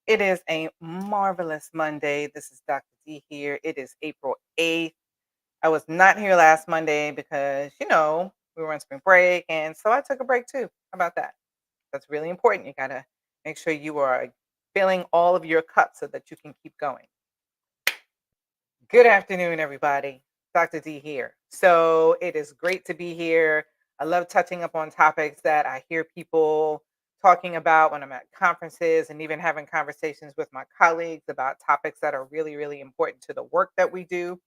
It is a marvelous Monday. This is Dr. D here. It is April 8th. I was not here last Monday because, we were on spring break. And so I took a break too. How about that? That's really important. You got to make sure you are filling all of your cups so that you can keep going. Good afternoon, everybody. Dr. D here. So it is great to be here. I love touching up on topics that I hear people talking about when I'm at conferences and even having conversations with my colleagues about topics that are really, really important to the work that we do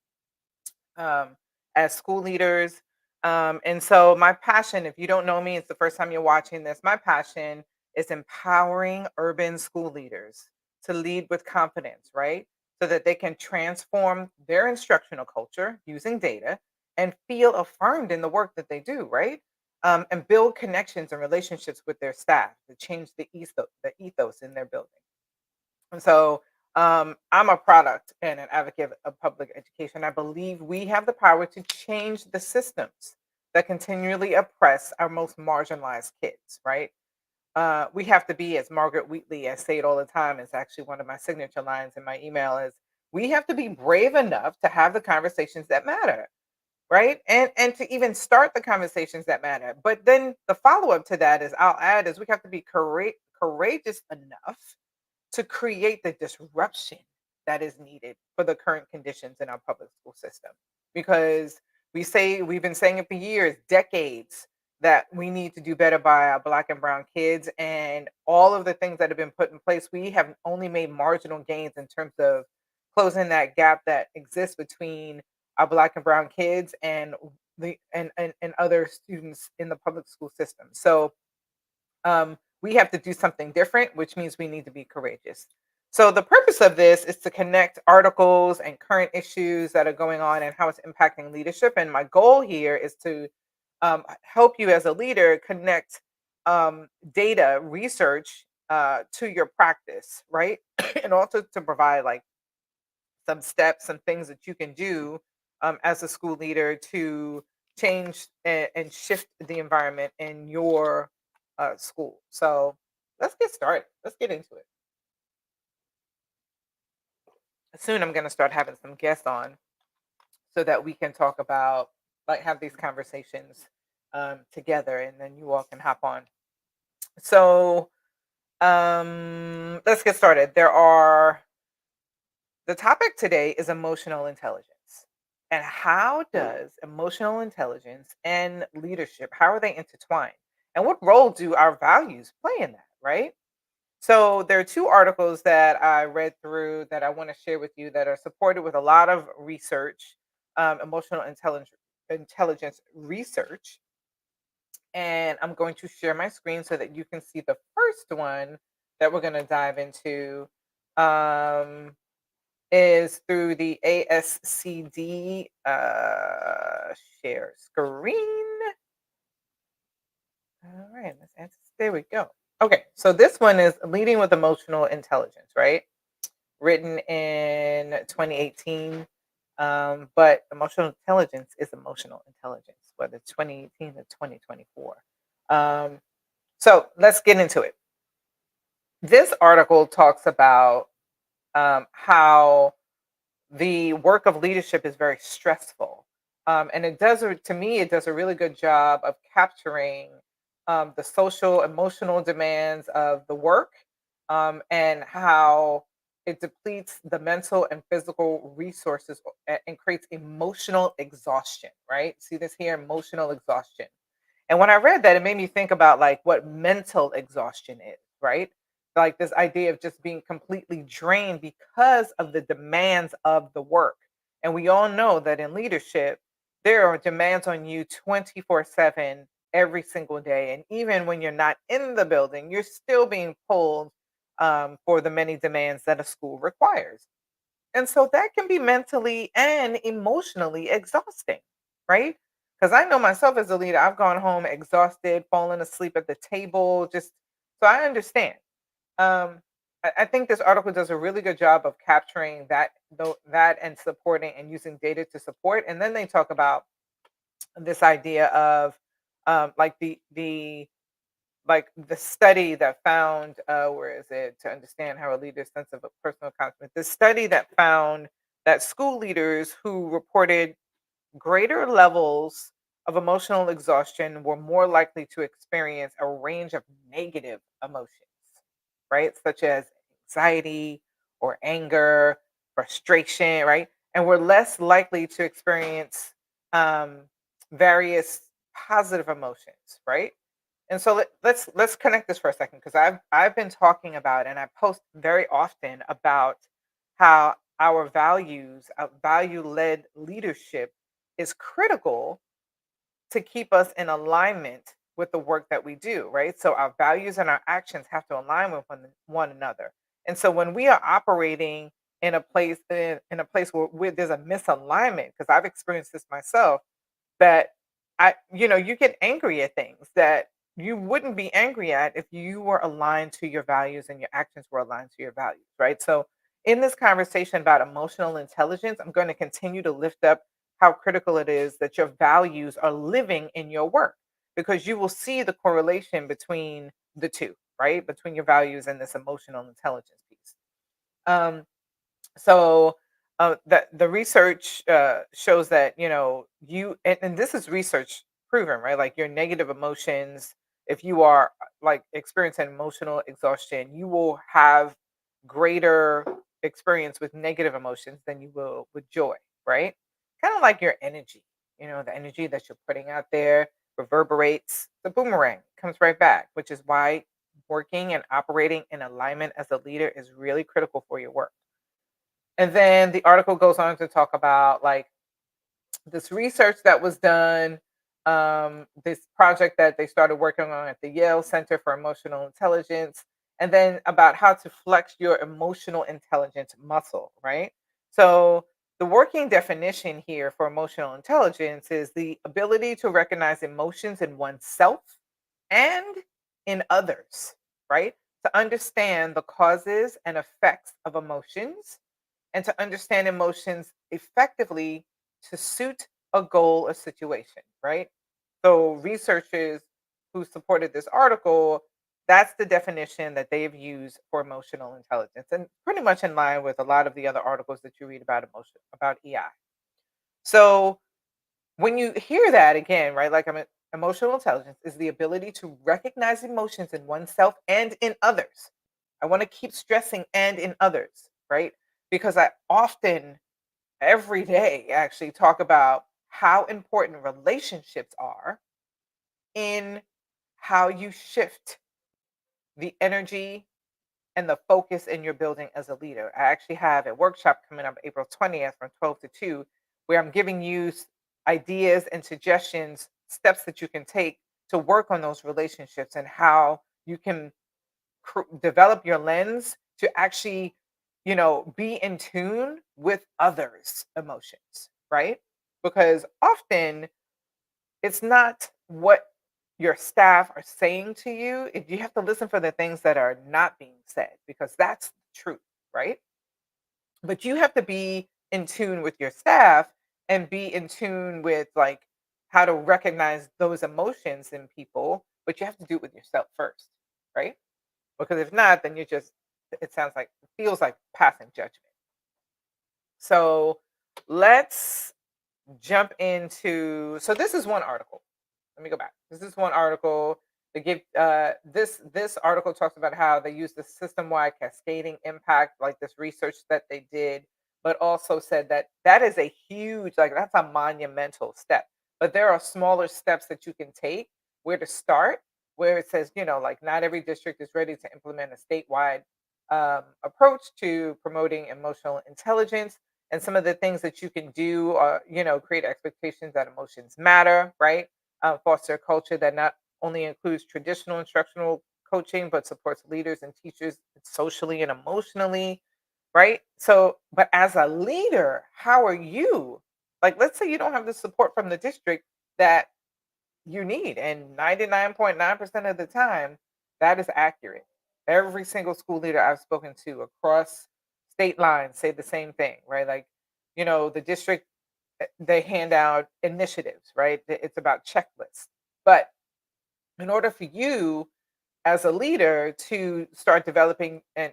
um, as school leaders. And so, my passion, if you don't know me, it's the first time you're watching this, my passion is empowering urban school leaders to lead with confidence, right? So that they can transform their instructional culture using data and feel affirmed in the work that they do, right? And build connections and relationships with their staff to change the ethos in their building. And so I'm a product and an advocate of public education. I believe we have the power to change the systems that continually oppress our most marginalized kids, right? We have to be, as Margaret Wheatley, I say it all the time, it's actually one of my signature lines in my email is we have to be brave enough to have the conversations that matter, right? And to even start the conversations that matter. But then the follow-up to that is I'll add is we have to be courageous enough to create the disruption that is needed for the current conditions in our public school system. Because we've been saying it for years, decades, that we need to do better by our Black and brown kids. And all of the things that have been put in place, we have only made marginal gains in terms of closing that gap that exists between our Black and brown kids and and other students in the public school system. So we have to do something different, which means we need to be courageous. So, the purpose of this is to connect articles and current issues that are going on and how it's impacting leadership. And my goal here is to help you as a leader connect data, research to your practice, right? And also to provide like some steps, some things that you can do as a school leader to change and shift the environment in your school. So let's get started. Let's get into it. Soon I'm going to start having some guests on so that we can talk about, like, have these conversations together and then you all can hop on. So let's get started. The topic today is emotional intelligence. And how does emotional intelligence and leadership, how are they intertwined? And what role do our values play in that, right? So there are two articles that I read through that I want to share with you that are supported with a lot of research, emotional intelligence research. And I'm going to share my screen so that you can see the first one that we're going to dive into. Um, is through the ASCD share screen. All right, let's answer. There we go. Okay, so this one is Leading with Emotional Intelligence, right? Written in 2018. But emotional intelligence is emotional intelligence, whether it's 2018 or 2024. Um, so let's get into it. This article talks about how the work of leadership is very stressful. And to me, it does a really good job of capturing the social, emotional demands of the work and how it depletes the mental and physical resources and creates emotional exhaustion, right? See this here, emotional exhaustion. And when I read that, it made me think about like what mental exhaustion is, right? Like this idea of just being completely drained because of the demands of the work. And we all know that in leadership, there are demands on you 24/7 every single day. And even when you're not in the building, you're still being pulled for the many demands that a school requires. And so that can be mentally and emotionally exhausting, right? Because I know myself as a leader, I've gone home exhausted, fallen asleep at the table, just so I understand. I think this article does a really good job of capturing that and supporting and using data to support. And then they talk about this idea of like the like the study that found, where is it, to understand how a leader's sense of a personal accomplishment. The study that found that school leaders who reported greater levels of emotional exhaustion were more likely to experience a range of negative emotions, right? Such as anxiety or anger, frustration, right? And we're less likely to experience um, various positive emotions, right? And so let's connect this for a second because I've been talking about and I post very often about how our values, value led leadership is critical to keep us in alignment with the work that we do, right? So our values and our actions have to align with one another. And so when we are operating in a place where there's a misalignment, because I've experienced this myself, that you get angry at things that you wouldn't be angry at if you were aligned to your values and your actions were aligned to your values, right? So, in this conversation about emotional intelligence, I'm going to continue to lift up how critical it is that your values are living in your work because you will see the correlation between the two, right? Between your values and this emotional intelligence piece. Um, so the research shows that and this is research proven, right? Like your negative emotions, if you are like experiencing emotional exhaustion, you will have greater experience with negative emotions than you will with joy, right? Kind of like your energy, the energy that you're putting out there reverberates, the boomerang comes right back, which is why working and operating in alignment as a leader is really critical for your work. And then the article goes on to talk about like this research that was done, this project that they started working on at the Yale Center for Emotional Intelligence, and then about how to flex your emotional intelligence muscle, right? So, the working definition here for emotional intelligence is the ability to recognize emotions in oneself and in others, right? To understand the causes and effects of emotions and to understand emotions effectively to suit a goal or situation, right? So, researchers who supported this article, that's the definition that they've used for emotional intelligence, and pretty much in line with a lot of the other articles that you read about about EI. So, when you hear that again, right, like emotional intelligence is the ability to recognize emotions in oneself and in others. I want to keep stressing and in others, right? Because I often every day actually talk about how important relationships are in how you shift the energy and the focus in your building as a leader. I actually have a workshop coming up April 20th from 12 to 2 where I'm giving you ideas and suggestions, steps that you can take to work on those relationships and how you can develop your lens to actually, be in tune with others' emotions, right? Because often it's not what your staff are saying to you. You have to listen for the things that are not being said because that's the truth, right? But you have to be in tune with your staff and be in tune with like how to recognize those emotions in people, but you have to do it with yourself first, right? Because if not, then it sounds like it feels like passing judgment. So let's jump into so this is one article. Let me go back. This is one article. They give this article talks about how they use the system-wide cascading impact, like this research that they did, but also said that that is a huge, like that's a monumental step. But there are smaller steps that you can take where to start, where it says, like not every district is ready to implement a statewide approach to promoting emotional intelligence. And some of the things that you can do are, create expectations that emotions matter, right? Foster a culture that not only includes traditional instructional coaching, but supports leaders and teachers socially and emotionally, right? So, but as a leader, how are you? Like, let's say you don't have the support from the district that you need, and 99.9% of the time, that is accurate. Every single school leader I've spoken to across state lines say the same thing, right? Like, the district they hand out initiatives, right? It's about checklists. But in order for you as a leader to start developing and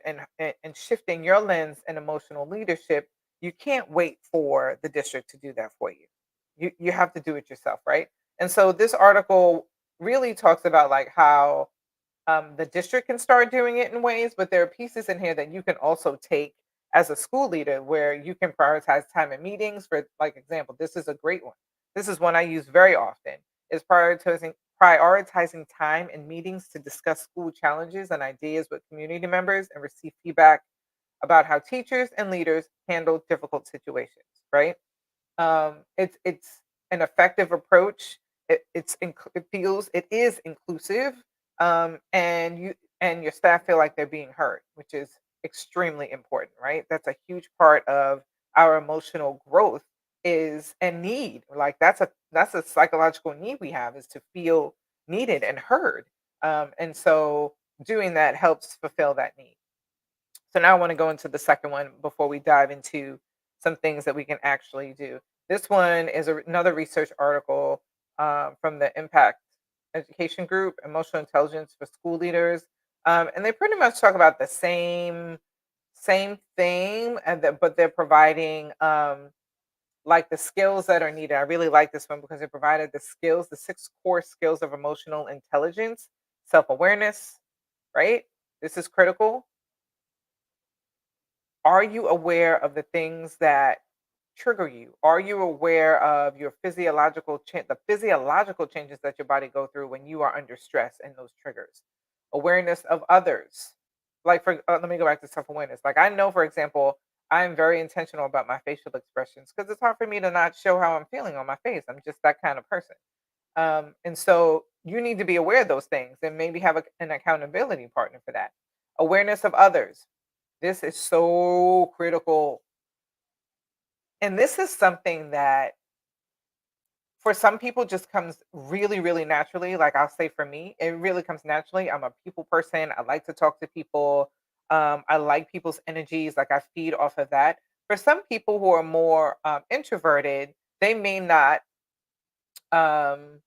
shifting your lens in emotional leadership, you can't wait for the district to do that for you. You have to do it yourself, right? And so this article really talks about like how the district can start doing it in ways, but there are pieces in here that you can also take as a school leader where you can prioritize time in meetings. For like example, this is a great one. This is one I use very often. Is prioritizing time in meetings to discuss school challenges and ideas with community members and receive feedback about how teachers and leaders handle difficult situations. Right? It's an effective approach. It is inclusive, and you and your staff feel like they're being heard, which is extremely important, right? That's a huge part of our emotional growth is and need. Like that's a psychological need we have is to feel needed and heard. And so doing that helps fulfill that need. So now I want to go into the second one before we dive into some things that we can actually do. This one is another research article from the Impact Education Group, Emotional Intelligence for School Leaders, and they pretty much talk about the same thing, but they're providing like the skills that are needed. I really like this one because it provided the skills, the six core skills of emotional intelligence, self awareness, right? This is critical. Are you aware of the things that trigger you? Are you aware of your the physiological changes that your body go through when you are under stress and those triggers? Awareness of others. Like for let me go back to self-awareness. Like I know, for example, I'm very intentional about my facial expressions because it's hard for me to not show how I'm feeling on my face. I'm just that kind of person. And so you need to be aware of those things and maybe have an accountability partner for that. Awareness of others. This is so critical. And this is something that for some people just comes really, really naturally. Like I'll say for me, it really comes naturally. I'm a people person. I like to talk to people. I like people's energies. Like I feed off of that. For some people who are more introverted, they may not um,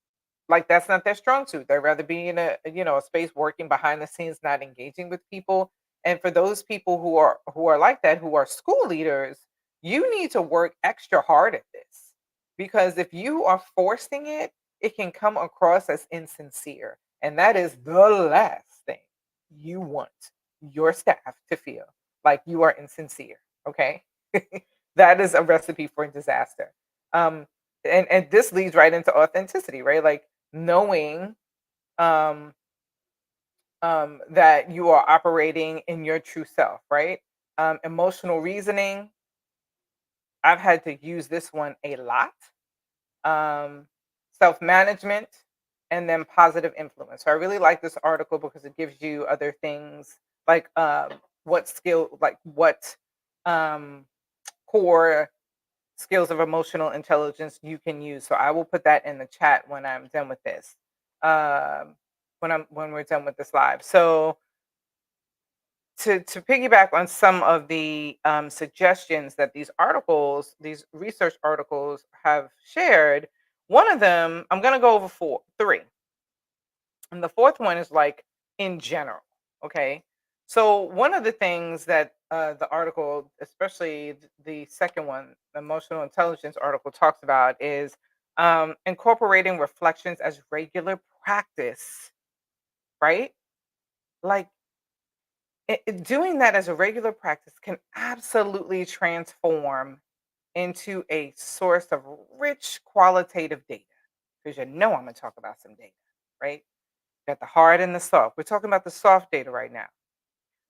like that's not their strong suit. They'd rather be in a space working behind the scenes, not engaging with people. And for those people who are like that, who are school leaders, you need to work extra hard at this. Because if you are forcing it, it can come across as insincere. And that is the last thing you want your staff to feel like you are insincere. Okay. That is a recipe for disaster. Um, and this leads right into authenticity, right? Like knowing um that you are operating in your true self, right? Emotional reasoning, I've had to use this one a lot. um Self-management, and then positive influence. So I really like this article because it gives you other things like what um core skills of emotional intelligence you can use. So I will put that in the chat when I'm done with this. Um, when we're done with this live. So to piggyback on some of the suggestions that these research articles have shared, one of them I'm going to go over three, and the fourth one is like in general. Okay. So one of the things that the article, especially the second one, the emotional intelligence article, talks about is incorporating reflections as regular practice, right? Like doing that as a regular practice can absolutely transform into a source of rich qualitative data. Because I'm going to talk about some data, right? Got the hard and the soft. We're talking about the soft data right now.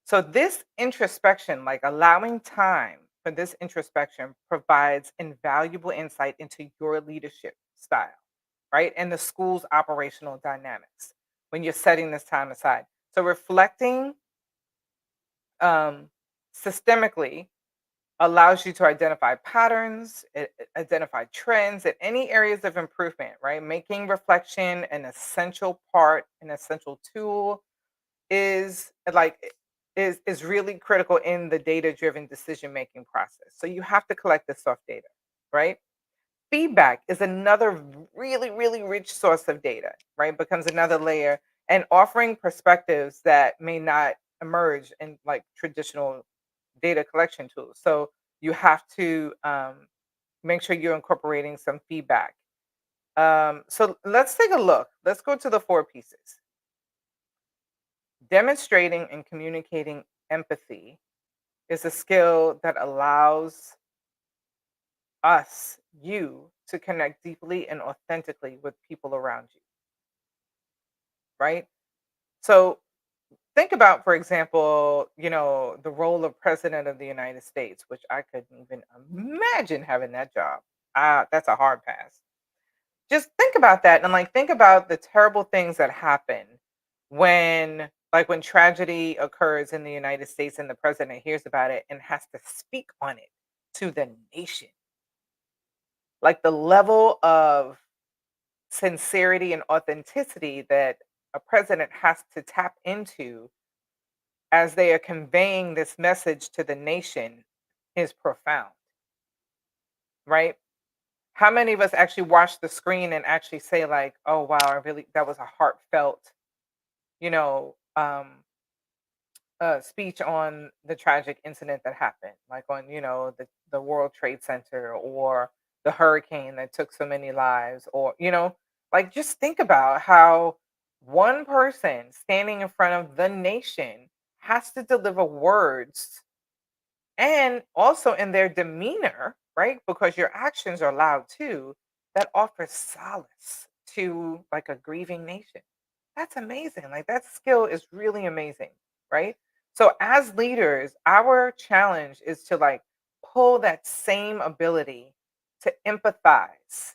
So this introspection, like allowing time for this introspection, provides invaluable insight into your leadership style, right? And the school's operational dynamics when you're setting this time aside. So reflecting um, systemically allows you to identify patterns, identify trends, and any areas of improvement, right? Making reflection an essential part, an essential tool is is really critical in the data driven decision making process. So you have to collect this soft data, right? Feedback is another really, really rich source of data, right? Becomes another layer. and offering perspectives that may not emerge in like traditional data collection tools. So you have to make sure you're incorporating some feedback. So let's take a look. Let's go to the four pieces. Demonstrating and communicating empathy is a skill that allows us, you, to connect deeply and authentically with people around you, right? So think about, for example, the role of president of the United States, which I couldn't even imagine having that job. That's a hard pass. Just think about that and like think about the terrible things that happen when tragedy occurs in the United States and the president hears about it and has to speak on it to the nation. Like the level of sincerity and authenticity that a president has to tap into as they are conveying this message to the nation is profound, right? How many of us actually watch the screen and actually say like, "Oh wow, I really that was a heartfelt, you know, speech on the tragic incident that happened, like on the World Trade Center or the hurricane that took so many lives, or like just think about how one person standing in front of the nation has to deliver words and also in their demeanor, right? Because your actions are loud too, that offers solace to like a grieving nation. That's amazing. Like that skill is really amazing, right? So as leaders, our challenge is to like pull that same ability to empathize,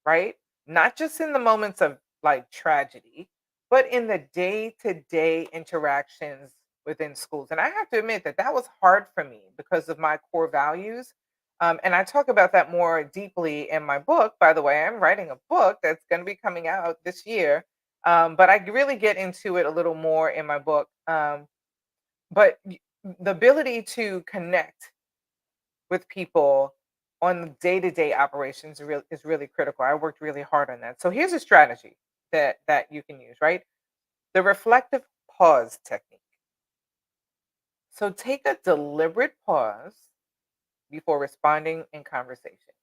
right? Not just in the moments of like tragedy, but in the day to day interactions within schools. And I have to admit that that was hard for me because of my core values. And I talk about that more deeply in my book. By the way, I'm writing a book that's going to be coming out this year. But I really get into it a little more in my book. But the ability to connect with people on day-to-day operations is really critical. I worked really hard on that. So here's a strategy that you can use, right? The reflective pause technique. So take a deliberate pause before responding in conversation.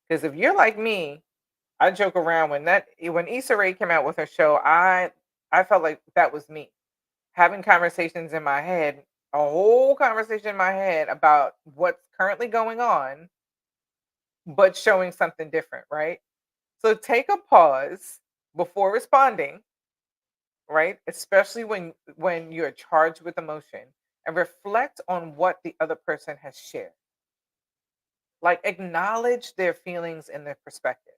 Because if you're like me, I joke around when Issa Rae came out with her show, I felt like that was me having conversations in my head, a whole conversation in my head about what's currently going on, but showing something different, right? So take a pause before responding, right? Especially when you're charged with emotion, and reflect on what the other person has shared. Like acknowledge their feelings and their perspective.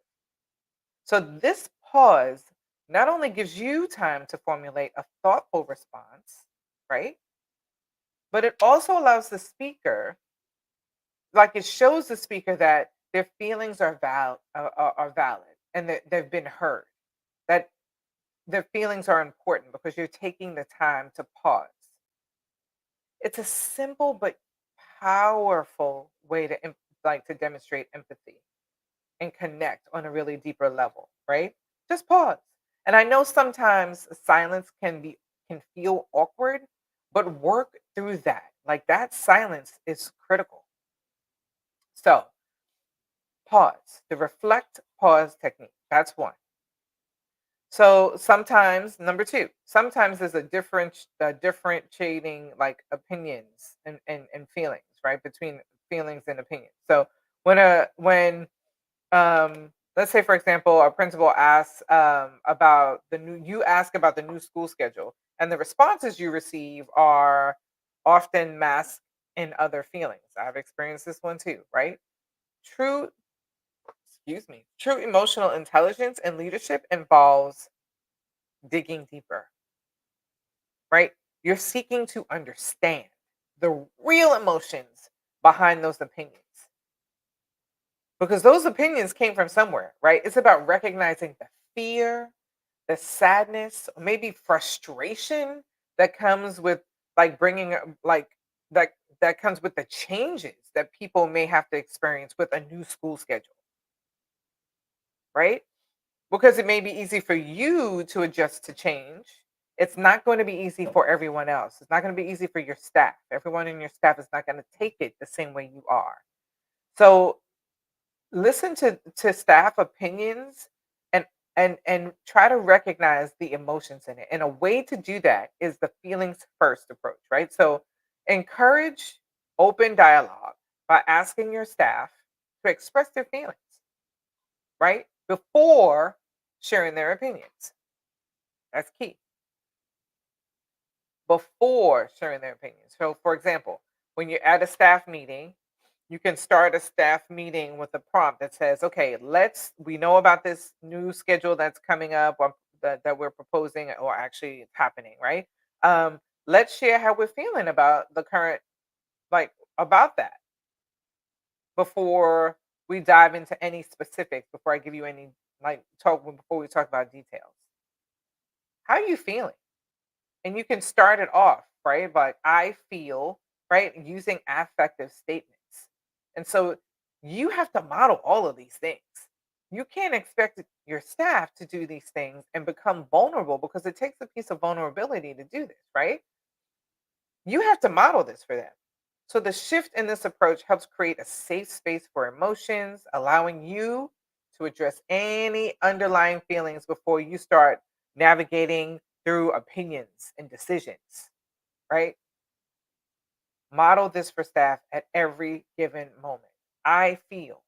So this pause not only gives you time to formulate a thoughtful response, right? But it also allows the speaker, like it shows the speaker that their feelings are valid and that they've been heard. That their feelings are important because you're taking the time to pause. It's a simple but powerful way to demonstrate empathy and connect on a really deeper level, right? Just pause. And I know sometimes silence can feel awkward, but work through that. Like that silence is critical. So, pause. The reflect pause technique. That's one. So sometimes, number two, sometimes there's a differentiating like opinions and feelings, right? Between feelings and opinions. So when let's say for example, a principal asks about you ask about the new school schedule, and the responses you receive are often masked in other feelings. I've experienced this one too, right? True, true emotional intelligence and leadership involves digging deeper, right? You're seeking to understand the real emotions behind those opinions because those opinions came from somewhere, right? It's about recognizing the fear, the sadness, or maybe frustration that comes with like bringing like that that comes with the changes that people may have to experience with a new school schedule, right? because it may be easy for you to adjust to change. It's not going to be easy for everyone else. It's not going to be easy for your staff. Everyone in your staff is not going to take it the same way you are. So listen to staff opinions and and try to recognize the emotions in it. And a way to do that is the feelings first approach, right? So encourage open dialogue by asking your staff to express their feelings, right? Before sharing their opinions. That's key. Before sharing their opinions. So for example, when you're at a staff meeting, you can start a staff meeting with a prompt that says, okay, we know about this new schedule that's coming up or that we're proposing or actually it's happening, right? Um, let's share how we're feeling about the current, like about that before we dive into any specifics, before I give you any, like, before we talk about details. How are you feeling? And you can start it off, right? Like, I feel, right? Using affective statements. And so you have to model all of these things. You can't expect your staff to do these things and become vulnerable because it takes a piece of vulnerability to do this, right? You have to model this for them. So the shift in this approach helps create a safe space for emotions, allowing you to address any underlying feelings before you start navigating through opinions and decisions, right? Model this for staff at every given moment. I feel,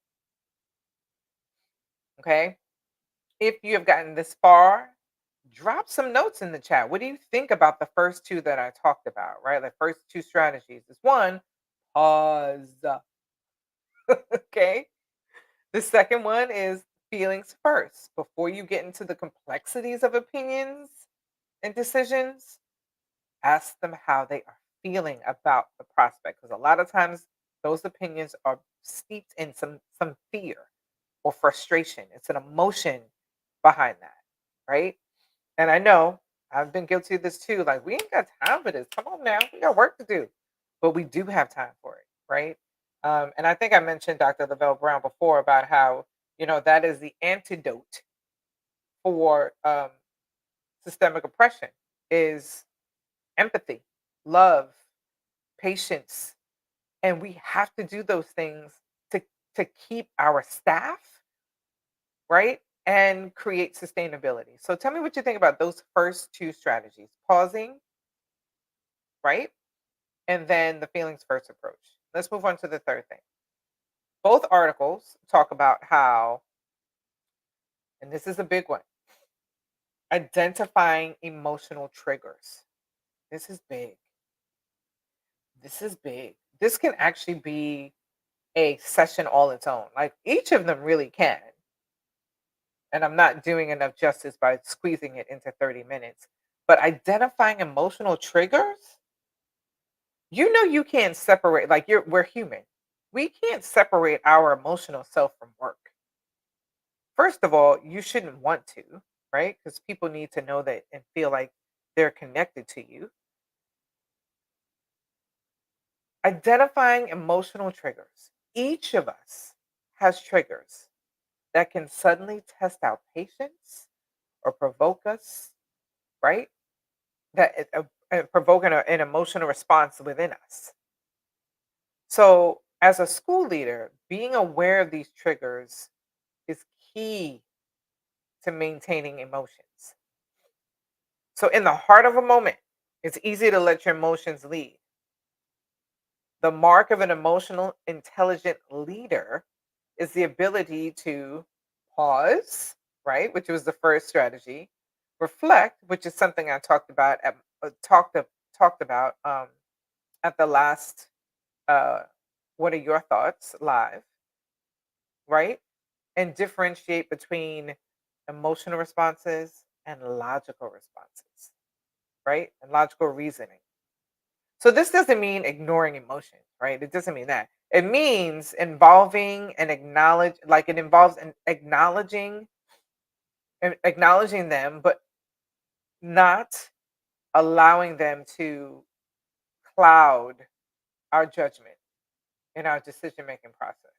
okay? If you have gotten this far, drop some notes in the chat. What do you think about the first two that I talked about, right? The first two strategies is one, pause. Okay. The second one is feelings first. Before you get into the complexities of opinions and decisions, ask them how they are feeling about the prospect. Because a lot of times those opinions are steeped in some fear or frustration. It's an emotion behind that, right? And I know I've been guilty of this too. Like, we ain't got time for this. Come on now, we got work to do, but we do have time for it, right? And I think I mentioned Dr. Lavelle Brown before about how, that is the antidote for systemic oppression is empathy, love, patience, and we have to do those things to to keep our staff, right, and create sustainability. So tell me what you think about those first two strategies: pausing, right, and then the feelings first approach. Let's move on to the third thing. Both articles talk about how, and this is a big one, identifying emotional triggers. This is big. This is big. This can actually be a session all its own. Like, each of them really can. And I'm not doing enough justice by squeezing it into 30 minutes. But identifying emotional triggers, you can't separate, like, we're human. We can't separate our emotional self from work. First of all, you shouldn't want to, right? Because people need to know that and feel like they're connected to you. Identifying emotional triggers. Each of us has triggers that can suddenly test our patience or provoke us, right? Provoke an emotional response within us. So, as a school leader, being aware of these triggers is key to maintaining emotions. So, in the heart of a moment, it's easy to let your emotions lead. The mark of an emotional, intelligent leader is the ability to pause, right, which was the first strategy, reflect, which is something I talked about at the last uh, "What are your thoughts?" live, right, and differentiate between emotional responses and logical responses, right, and logical reasoning. So this doesn't mean ignoring emotions, right? It doesn't mean that. It means involving and it involves acknowledging them, but not allowing them to cloud our judgment in our decision making process.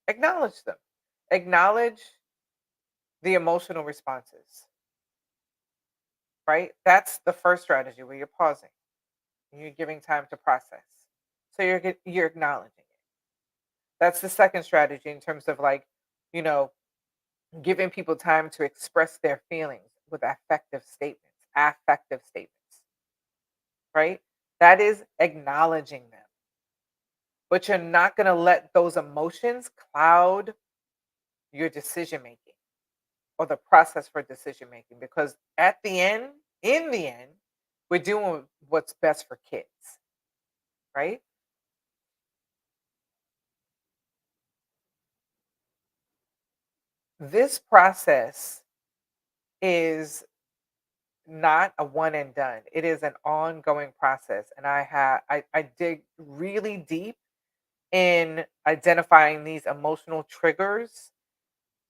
Acknowledge them. Acknowledge the emotional responses, right? That's the first strategy where you're pausing and you're giving time to process. So you're acknowledging it. That's the second strategy in terms of like, you know, giving people time to express their feelings with affective statements, right? That is acknowledging them. But you're not going to let those emotions cloud your decision making or the process for decision making because in the end, we're doing what's best for kids, right? This process is not a one and done. It is an ongoing process. And I dig really deep in identifying these emotional triggers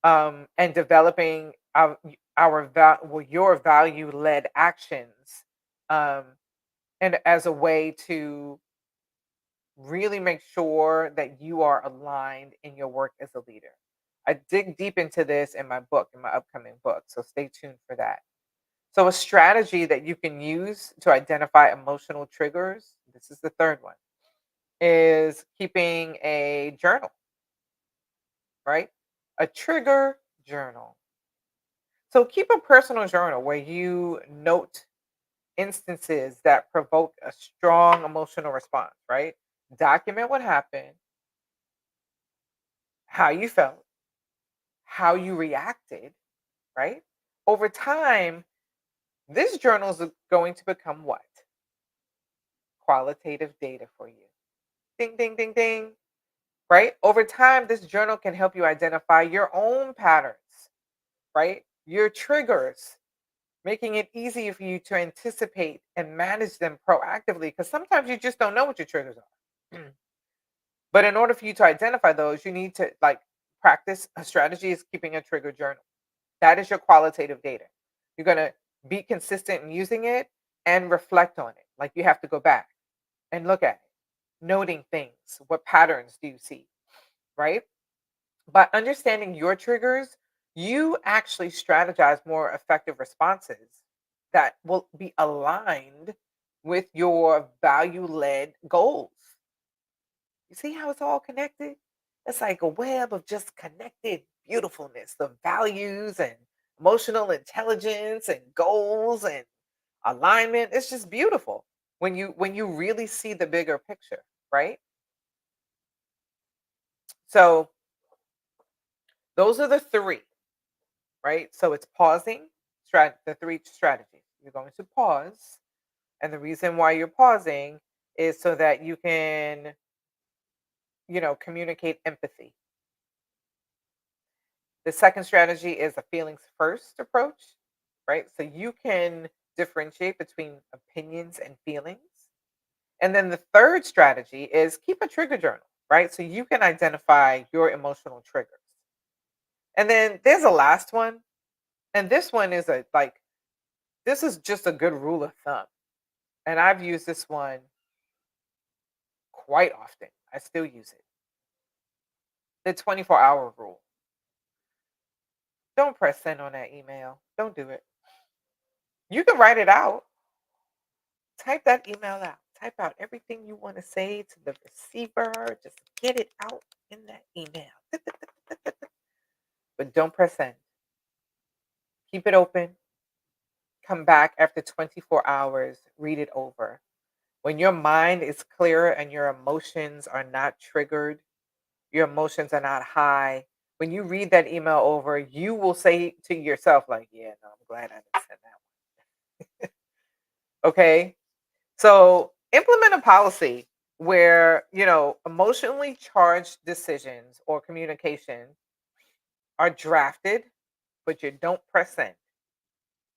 and developing your value led actions um, and as a way to really make sure that you are aligned in your work as a leader. I dig deep into this in my upcoming book, so stay tuned for that. So, a strategy that you can use to identify emotional triggers, this is the third one, is keeping a journal, right? A trigger journal. So, keep a personal journal where you note instances that provoke a strong emotional response, right? Document what happened, how you felt, how you reacted, right? Over time, this journal is going to become what? Qualitative data for you. Ding, ding, ding, ding. Right? Over time, this journal can help you identify your own patterns, right? Your triggers, making it easier for you to anticipate and manage them proactively because sometimes you just don't know what your triggers are. But in order for you to identify those, you need to like practice a strategy is keeping a trigger journal. That is your qualitative data. You're going to be consistent in using it and reflect on it. Like you have to go back and look at it, noting things. What patterns do you see, right? By understanding your triggers, you actually strategize more effective responses that will be aligned with your value led goals. You see how it's all connected? It's like a web of just connected beautifulness, the values and emotional intelligence and goals and alignment. It's just beautiful when you really see the bigger picture, right? So those are the three, right? So it's pausing, the three strategies. You're going to pause, and the reason why you're pausing is so that you can, communicate empathy. The second strategy is a feelings first approach, right? So you can differentiate between opinions and feelings. And then the third strategy is keep a trigger journal, right? So you can identify your emotional triggers. And then there's a last one, and this one is this is just a good rule of thumb. And I've used this one quite often. I still use it. The 24-hour rule. Don't press send on that email. Don't do it. You can write it out. Type that email out. Type out everything you want to say to the receiver. Just get it out in that email. But don't press send. Keep it open. Come back after 24 hours. Read it over. When your mind is clearer and your emotions are not triggered, your emotions are not high. When you read that email over, you will say to yourself, like, yeah, no, I'm glad I didn't send that one. Okay. So implement a policy where, emotionally charged decisions or communication are drafted, but you don't press send.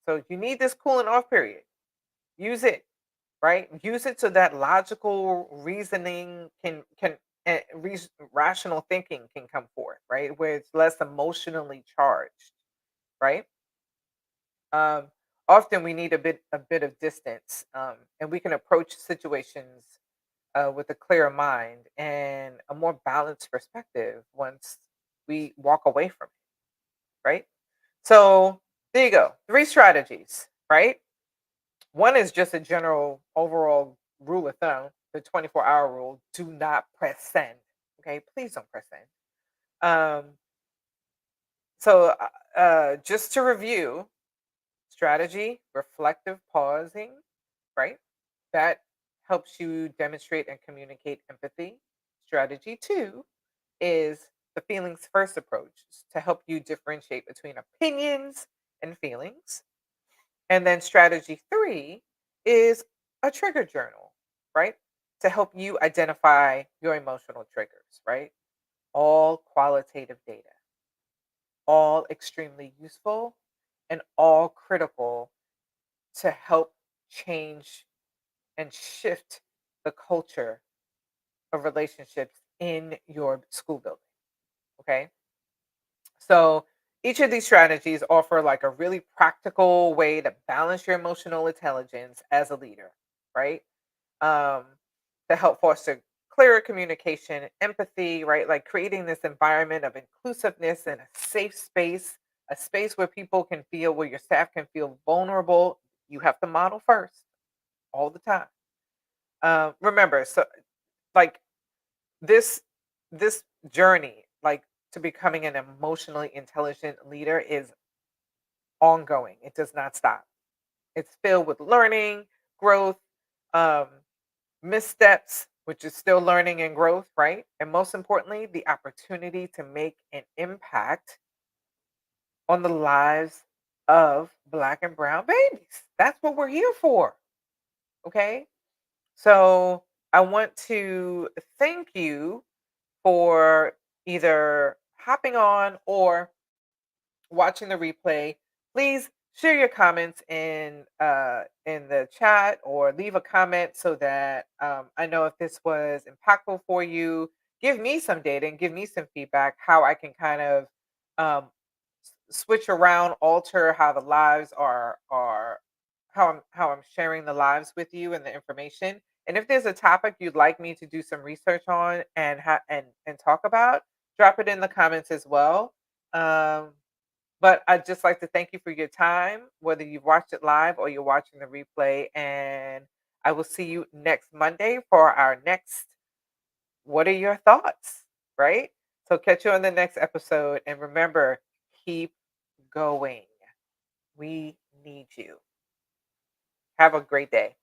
So you need this cooling off period. Use it, right? Use it so that logical reasoning rational thinking can come forth, right? Where it's less emotionally charged, right? Um, Often we need a bit of distance, and we can approach situations with a clearer mind and a more balanced perspective once we walk away from it, right? So there you go. Three strategies, right? One is just a general overall rule of thumb, the 24-hour rule. Do not press send. Okay, please don't press send. Um, so just to review, strategy, reflective pausing, right? That helps you demonstrate and communicate empathy. Strategy two is the feelings first approach to help you differentiate between opinions and feelings. And then strategy three is a trigger journal, right? To help you identify your emotional triggers, right? All qualitative data, all extremely useful, and all critical to help change and shift the culture of relationships in your school building. Okay. So each of these strategies offer like a really practical way to balance your emotional intelligence as a leader, right? um, to help foster clearer communication, empathy, right? Like creating this environment of inclusiveness and a safe space, a space where people can feel, where your staff can feel vulnerable. You have to model first all the time. Remember, so like this this journey, like to becoming an emotionally intelligent leader, is ongoing. It does not stop. It's filled with learning, growth, um, missteps, which is still learning and growth, right? And most importantly, the opportunity to make an impact on the lives of Black and Brown babies. That's what we're here for. Okay. So I want to thank you for either hopping on or watching the replay. Please share your comments in the chat or leave a comment so that I know if this was impactful for you. Give me some data and give me some feedback how I can kind of um, switch around, alter how the lives are how I'm sharing the lives with you and the information. And if there's a topic you'd like me to do some research on and and talk about, drop it in the comments as well. Um, but I'd just like to thank you for your time, whether you've watched it live or you're watching the replay. And I will see you next Monday for our next What Are Your Thoughts? Right? So catch you on the next episode. And remember, keep going. We need you. Have a great day.